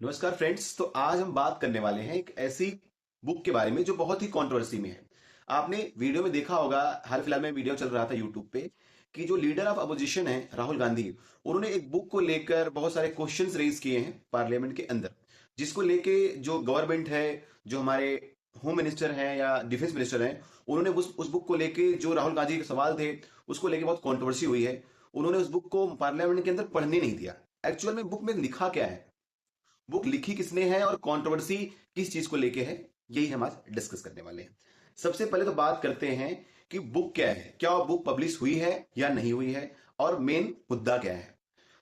नमस्कार फ्रेंड्स। तो आज हम बात करने वाले हैं एक ऐसी बुक के बारे में जो बहुत ही कंट्रोवर्सी में है। आपने वीडियो में देखा होगा, हाल फिलहाल में वीडियो चल रहा था यूट्यूब पे कि जो लीडर ऑफ अपोजिशन है राहुल गांधी, उन्होंने एक बुक को लेकर बहुत सारे क्वेश्चंस रेज किए हैं पार्लियामेंट के अंदर, जिसको लेके जो गवर्नमेंट है, जो हमारे होम मिनिस्टर हैं या डिफेंस मिनिस्टर हैं, उन्होंने उस बुक को लेके जो राहुल गांधी के सवाल थे उसको लेके बहुत कंट्रोवर्सी हुई है। उन्होंने उस बुक को पार्लियामेंट के अंदर पढ़ने नहीं दिया। एक्चुअल में बुक में लिखा क्या है, बुक लिखी किसने है और कंट्रोवर्सी किस चीज को लेके है, यही हम आज डिस्कस करने वाले हैं। सबसे पहले तो बात करते हैं कि बुक क्या है, क्या वो बुक पब्लिश हुई है या नहीं हुई है, और मेन मुद्दा क्या है।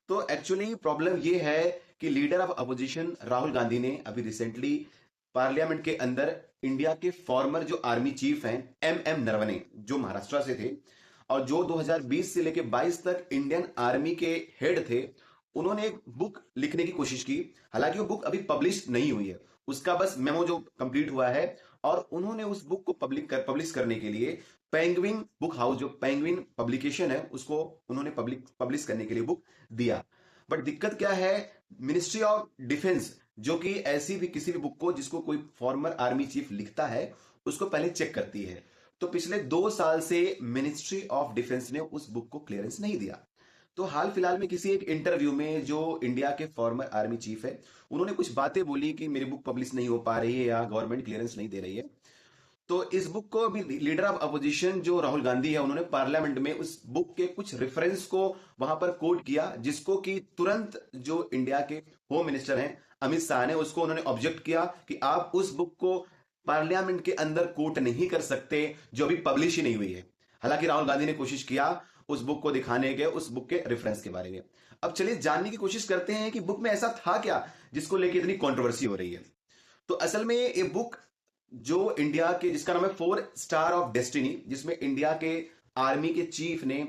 तो एक्चुअली प्रॉब्लम ये है कि leader of opposition Rahul Gandhi ने अभी रिसेंटली पार्लियामेंट के अंदर इंडिया के फॉर्मर जो आर्मी चीफ हैं एम एम नरवणे, जो महाराष्ट्र से थे और जो 2020 से लेकर 22 तक इंडियन आर्मी के हेड थे, उन्होंने एक बुक लिखने की कोशिश की। हालांकि वो बुक अभी पब्लिश नहीं हुई है, उसका बस मेमो जो कंप्लीट हुआ है, और उन्होंने उस बुक को पब्लिश करने के लिए पेंगुइन बुक हाउस, जो पेंगुइन पब्लिकेशन है, उसको उन्होंने पब्लिश करने के लिए बुक दिया। बट दिक्कत क्या है, मिनिस्ट्री ऑफ डिफेंस जो कि ऐसी भी किसी भी बुक को जिसको कोई फॉर्मर आर्मी चीफ लिखता है उसको पहले चेक करती है। तो पिछले 2 साल से मिनिस्ट्री ऑफ डिफेंस ने उस बुक को क्लियरेंस नहीं दिया। तो हाल फिलहाल में किसी एक इंटरव्यू में जो इंडिया के फॉर्मर आर्मी चीफ है, उन्होंने कुछ बातें बोली कि मेरी बुक पब्लिश नहीं हो पा रही है या गवर्नमेंट क्लियरेंस नहीं दे रही है। तो इस बुक को अभी लीडर ऑफ अपोजिशन जो राहुल गांधी है, उन्होंने पार्लियामेंट में उस बुक के कुछ रेफरेंस को वहां पर कोट किया, जिसको कि तुरंत जो इंडिया के होम मिनिस्टर हैं अमित शाह ने, उसको उन्होंने ऑब्जेक्ट किया कि आप उस बुक को पार्लियामेंट के अंदर कोट नहीं कर सकते जो अभी पब्लिश ही नहीं हुई है। हालांकि राहुल गांधी ने कोशिश किया उस बुक को दिखाने के, उस बुक के रेफरेंस के बारे में। अब चलिए जानने की कोशिश करते हैं कि बुक में ऐसा था क्या जिसको लेकर इतनी कंट्रोवर्सी हो रही है। तो असल में ये बुक जो इंडिया के, जिसका नाम है 4 स्टार ऑफ डेस्टिनी, जिसमें इंडिया के आर्मी के चीफ ने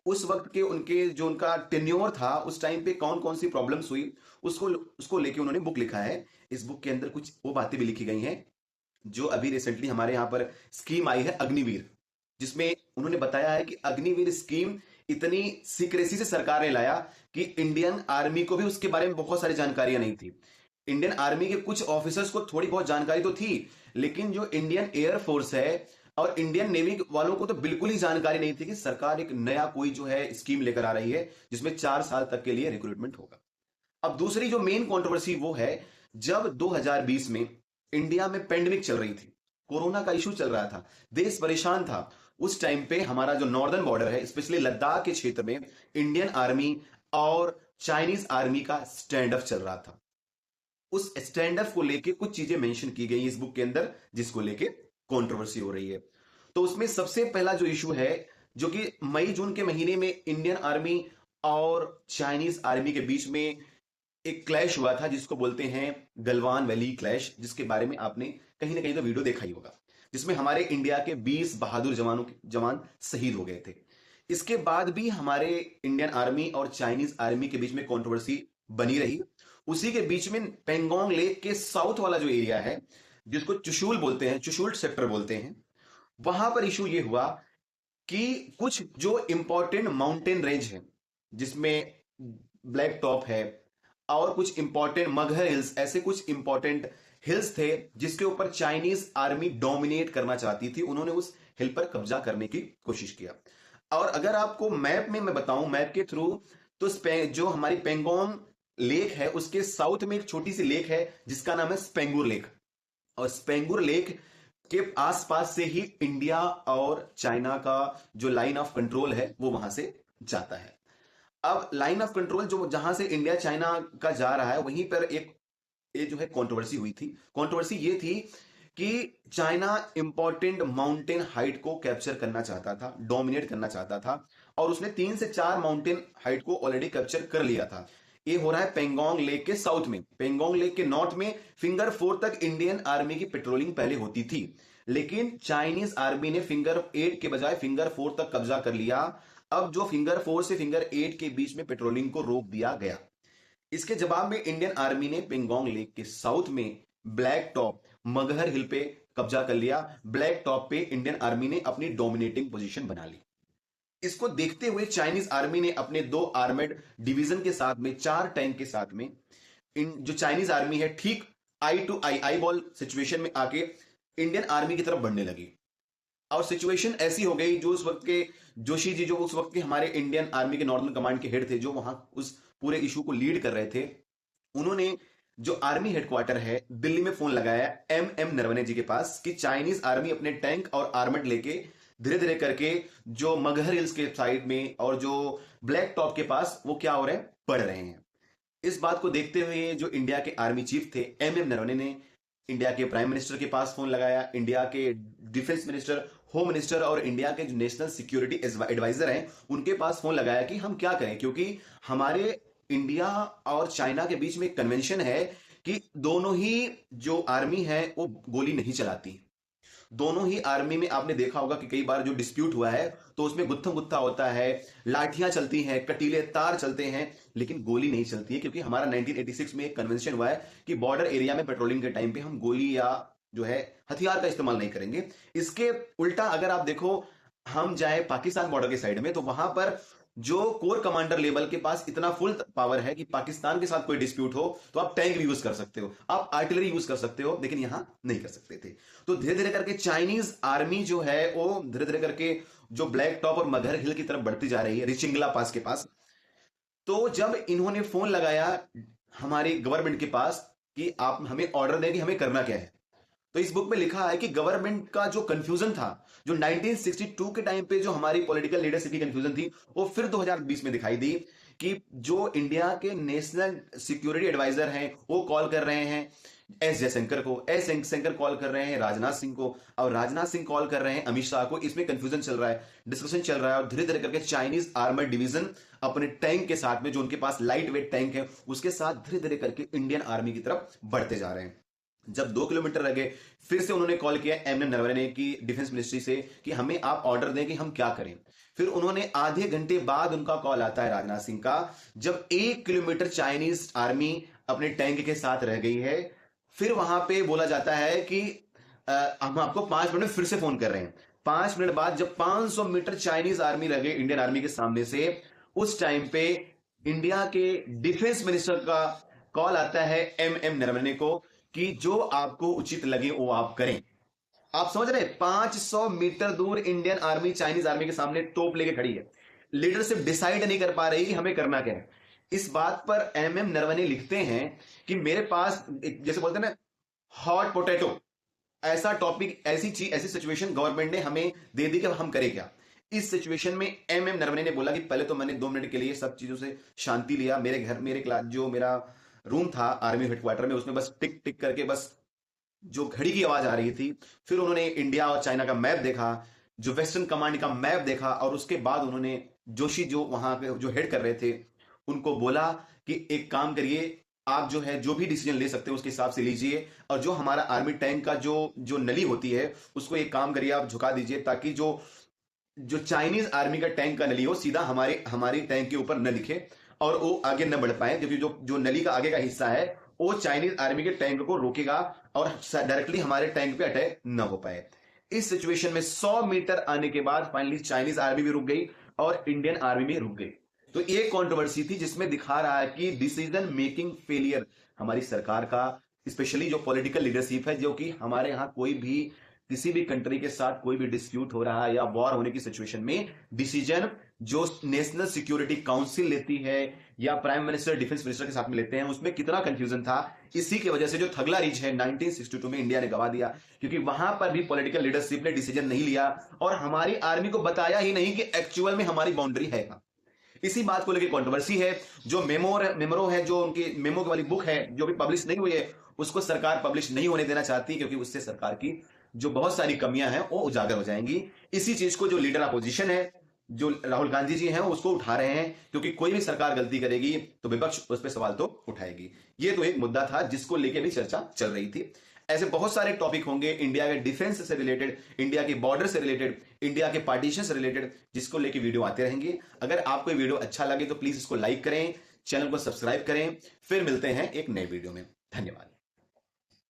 उस वक्त के उनके जो उनका टेन्योर था उस टाइम पे कौन कौन सी प्रॉब्लम्स हुई, उसको उसको लेके उन्होंने बुक लिखा है। इस बुक के अंदर कुछ वो बातें भी लिखी गई हैं जो अभी रिसेंटली हमारे यहाँ पर स्कीम आई है अग्निवीर, जिसमें उन्होंने बताया है कि अग्निवीर स्कीम इतनी सीक्रेसी से सरकार ने लाया कि इंडियन आर्मी को भी उसके बारे में बहुत सारी जानकारियां नहीं थी। इंडियन आर्मी के कुछ ऑफिसर्स को थोड़ी बहुत जानकारी तो थी, लेकिन जो इंडियन एयरफोर्स है और इंडियन नेवी वालों को तो बिल्कुल ही जानकारी नहीं थी कि सरकार एक नया कोई जो है स्कीम लेकर आ रही है जिसमें 4 साल तक के लिए रिक्रूटमेंट होगा। अब दूसरी जो मेन कंट्रोवर्सी वो है, जब 2020 में इंडिया में पेंडेमिक चल रही थी, कोरोना का इशू चल रहा था, देश परेशान था, उस टाइम पे हमारा जो नॉर्दर्न बॉर्डर है, स्पेशली लद्दाख के क्षेत्र में इंडियन आर्मी और चाइनीज आर्मी का स्टैंड अप चल रहा था। उस स्टैंड अप को लेके कुछ चीजें मेंशन की गई इस बुक के अंदर जिसको लेके कंट्रोवर्सी हो रही है। तो उसमें सबसे पहला जो इशू है, जो कि मई जून के महीने में इंडियन आर्मी और चाइनीज आर्मी के बीच में एक क्लैश हुआ था जिसको बोलते हैं गलवान वैली क्लैश, जिसके बारे में आपने कहीं ना कहीं तो वीडियो देखा ही होगा, जिसमें हमारे इंडिया के 20 बहादुर जवान शहीद हो गए थे। इसके बाद भी हमारे इंडियन आर्मी और चाइनीज आर्मी के बीच में कंट्रोवर्सी बनी रही। उसी के बीच में पेंगोंग लेक के साउथ वाला जो एरिया है, जिसको चुशूल बोलते हैं, चुशूल सेक्टर बोलते हैं, वहां पर इशू ये हुआ कि कुछ जो इंपॉर्टेंट माउंटेन रेंज है, जिसमें ब्लैक टॉप है और कुछ इंपॉर्टेंट मगहर हिल्स, ऐसे कुछ इंपॉर्टेंट हिल्स थे जिसके ऊपर चाइनीज आर्मी डोमिनेट करना चाहती थी। उन्होंने उस हिल पर कब्जा करने की कोशिश किया। और अगर आपको मैप में मैं बताऊं, मैप के थ्रू, तो जो हमारी पेंगोंग लेक है उसके साउथ में एक छोटी सी लेक है जिसका नाम है स्पेंगुर लेक, और स्पेंगुर लेक के आसपास से ही इंडिया और चाइना का जो लाइन ऑफ कंट्रोल है वो वहां से जाता है। अब लाइन ऑफ कंट्रोल जो जहां से इंडिया चाइना का जा रहा है, वहीं पर एक ये जो है कंट्रोवर्सी हुई थी। कंट्रोवर्सी ये थी कि चाइना इंपॉर्टेंट माउंटेन हाइट को कैप्चर करना चाहता था, डोमिनेट करना चाहता था, और उसने 3 से 4 माउंटेन हाइट को ऑलरेडी कैप्चर कर लिया था। ये हो रहा है पेंगोंग लेक के साउथ में। पेंगोंग लेक के नॉर्थ में फिंगर 4 तक इंडियन आर्मी की पेट्रोलिंग पहले होती थी, लेकिन चाइनीज आर्मी ने फिंगर 8 के बजाय फिंगर 4 तक कब्जा कर लिया। अब जो फिंगर 4 से फिंगर 8 के बीच में पेट्रोलिंग को रोक दिया गया। इसके जवाब में इंडियन आर्मी ने पेंगोंग लेक के साउथ में ब्लैक टॉप मगहर हिल पे कब्जा कर लिया। ब्लैक टॉप पे इंडियन आर्मी ने अपनी डोमिनेटिंग पोजीशन बना ली। इसको देखते हुए चाइनीज आर्मी ने अपने 2 आर्मेड डिवीजन के साथ में, 4 टैंक के साथ में जो चाइनीज आर्मी है ठीक आई टू आई बॉल सिचुएशन में आके इंडियन आर्मी की तरफ बढ़ने लगी। और सिचुएशन ऐसी हो गई, जो उस वक्त के जोशी जी, जो उस वक्त के हमारे इंडियन आर्मी के नॉर्दर्न कमांड के हेड थे, जो वहां उस पूरे इशू को लीड कर रहे थे, उन्होंने जो आर्मी हेडक्वार्टर है दिल्ली में फोन लगाया एम नरवणे जी के पास कि चाइनीज आर्मी अपने टैंक और आर्मड लेके धीरे धीरे करके जो मगहर हिल्स के साइड में और जो ब्लैक टॉप के पास वो क्या हो रहे हैं, बढ़ रहे हैं। इस बात को देखते हुए जो इंडिया के आर्मी चीफ थे एम नरवणे ने इंडिया के प्राइम मिनिस्टर के पास फोन लगाया, इंडिया के डिफेंस मिनिस्टर, होम मिनिस्टर और इंडिया के जो नेशनल सिक्योरिटी एडवाइजर हैं उनके पास फोन लगाया कि हम क्या करें, क्योंकि हमारे इंडिया और चाइना के बीच में एक कन्वेंशन है कि दोनों ही जो आर्मी है वो गोली नहीं चलाती। दोनों ही आर्मी में आपने देखा होगा कि कई बार जो डिस्प्यूट हुआ है तो उसमें गुत्थम गुत्था होता है, लाठियां चलती हैं, कटीले तार चलते हैं, लेकिन गोली नहीं चलती है, क्योंकि हमारा 1986 में एक कन्वेंशन हुआ है कि बॉर्डर एरिया में पेट्रोलिंग के टाइम पे हम गोली या जो है हथियार का इस्तेमाल नहीं करेंगे। इसके उल्टा अगर आप देखो, हम जाए पाकिस्तान बॉर्डर के साइड में, तो वहां पर जो कोर कमांडर लेवल के पास इतना फुल पावर है कि पाकिस्तान के साथ कोई डिस्प्यूट हो तो आप टैंक भी यूज कर सकते हो, आप आर्टिलरी यूज कर सकते हो, लेकिन यहां नहीं कर सकते थे। तो धीरे धीरे करके चाइनीज आर्मी जो है वो धीरे धीरे करके जो ब्लैक टॉप और मगहर हिल की तरफ बढ़ती जा रही है, रिचिंगला पास के पास। तो जब इन्होंने फोन लगाया हमारी गवर्नमेंट के पास कि आप हमें ऑर्डर दें कि हमें करना क्या है, तो इस बुक में लिखा है कि गवर्नमेंट का जो कंफ्यूजन था, जो 1962 के टाइम पे जो हमारी पॉलिटिकल लीडरशिप की कंफ्यूजन थी, वो फिर 2020 में दिखाई दी कि जो इंडिया के नेशनल सिक्योरिटी एडवाइजर हैं वो कॉल कर रहे हैं एस जयशंकर को, एस जयशंकर कॉल कर रहे हैं राजनाथ सिंह को, और राजनाथ सिंह कॉल कर रहे हैं अमित शाह को। इसमें कंफ्यूजन चल रहा है, डिस्कशन चल रहा है, और धीरे धीरे करके चाइनीज आर्मर्ड डिवीजन अपने टैंक के साथ में, जो उनके पास लाइट वेट टैंक है, उसके साथ धीरे धीरे करके इंडियन आर्मी की तरफ बढ़ते जा रहे हैं। जब 2 किलोमीटर रह गए, फिर से उन्होंने कॉल किया एम नरवणे ने की डिफेंस मिनिस्ट्री से कि हमें आप ऑर्डर दें कि हम क्या करें। फिर उन्होंने आधे घंटे बाद उनका कॉल आता है राजनाथ सिंह का, जब 1 किलोमीटर चाइनीज आर्मी अपने टैंक के साथ रह गई है। फिर वहां पे बोला जाता है कि हम आपको 5 मिनट में फिर से फोन कर रहे हैं। 5 मिनट बाद जब 500 मीटर चाइनीज आर्मी रह गई इंडियन आर्मी के सामने से, उस टाइम पे इंडिया के डिफेंस मिनिस्टर का कॉल आता है एम नरवणे को कि जो आपको उचित लगे वो आप करें। आप समझ रहे हैं, 500 मीटर दूर इंडियन आर्मी चाइनीज आर्मी के सामने तोप लेके खड़ी है, लीडरशिप डिसाइड नहीं कर पा रही कि हमें करना क्या है। इस बात पर एम नरवणे लिखते हैं कि मेरे पास जैसे बोलते हैं ना हॉट पोटैटो, ऐसा टॉपिक, ऐसी चीज, ऐसी सिचुएशन गवर्नमेंट ने हमें दे दी कि हम करें क्या। इस सिचुएशन में एम नरवणे ने बोला कि पहले तो मैंने 2 मिनट के लिए सब चीजों से शांति लिया, मेरे घर, मेरे क्लास, जो मेरा रूम था आर्मी हेडक्वार्टर में, उसमें बस टिक टिक करके बस जो घड़ी की आवाज आ रही थी। फिर उन्होंने इंडिया और चाइना का मैप देखा, जो वेस्टर्न कमांड का मैप देखा, और उसके बाद उन्होंने जोशी जो वहां पे जो हेड कर रहे थे उनको बोला कि एक काम करिए, आप जो है जो भी डिसीजन ले सकते हो उसके हिसाब से लीजिए, और जो हमारा आर्मी टैंक का जो नली होती है उसको एक काम करिए आप झुका दीजिए, ताकि जो जो चाइनीज आर्मी का टैंक का नली हो सीधा हमारी टैंक के ऊपर न दिखे और वो आगे न बढ़ पाए, क्योंकि जो नली का आगे का हिस्सा है वो चाइनीज आर्मी के टैंक को रोकेगा और डायरेक्टली हमारे टैंक पे अटैक न हो पाए। इस सिचुएशन में 100 मीटर आने के बाद फाइनली चाइनीज आर्मी भी रुक गई और इंडियन आर्मी भी रुक गई। तो ये कंट्रोवर्सी थी जिसमें दिखा रहा है कि डिसीजन मेकिंग फेलियर हमारी सरकार का, स्पेशली जो पॉलिटिकल लीडरशिप है, जो कि हमारे यहाँ कोई भी किसी भी कंट्री के साथ कोई भी डिस्प्यूट हो रहा है या वॉर होने की सिचुएशन में डिसीजन जो नेशनल सिक्योरिटी काउंसिल लेती है या प्राइम मिनिस्टर डिफेंस मिनिस्टर के साथ में लेते हैं, उसमें कितना कंफ्यूजन था। इसी की वजह से जो थगला रीच है 1962 में इंडिया ने गवा दिया, क्योंकि वहां पर भी पॉलिटिकल लीडरशिप ने डिसीजन नहीं लिया और हमारी आर्मी को बताया ही नहीं कि एक्चुअल में हमारी बाउंड्री है कहां। इसी बात को लेकर कंट्रोवर्सी है। जो मेमोरो है, जो उनकी मेमो वाली बुक है जो भी पब्लिश नहीं हुई है, उसको सरकार पब्लिश नहीं होने देना चाहती, क्योंकि उससे सरकार की जो बहुत सारी कमियां हैं वो उजागर हो जाएंगी। इसी चीज को जो लीडर अपोजिशन है, जो राहुल गांधी जी हैं, उसको उठा रहे हैं, क्योंकि कोई भी सरकार गलती करेगी तो विपक्ष उस पर सवाल तो उठाएगी। ये तो एक मुद्दा था जिसको लेकर भी चर्चा चल रही थी। ऐसे बहुत सारे टॉपिक होंगे इंडिया के डिफेंस से रिलेटेड, इंडिया के बॉर्डर से रिलेटेड, इंडिया के पार्टीशन से रिलेटेड, जिसको लेके वीडियो आते रहेंगे। अगर आपको वीडियो अच्छा लगे तो प्लीज इसको लाइक करें, चैनल को सब्सक्राइब करें। फिर मिलते हैं एक नए वीडियो में। धन्यवाद।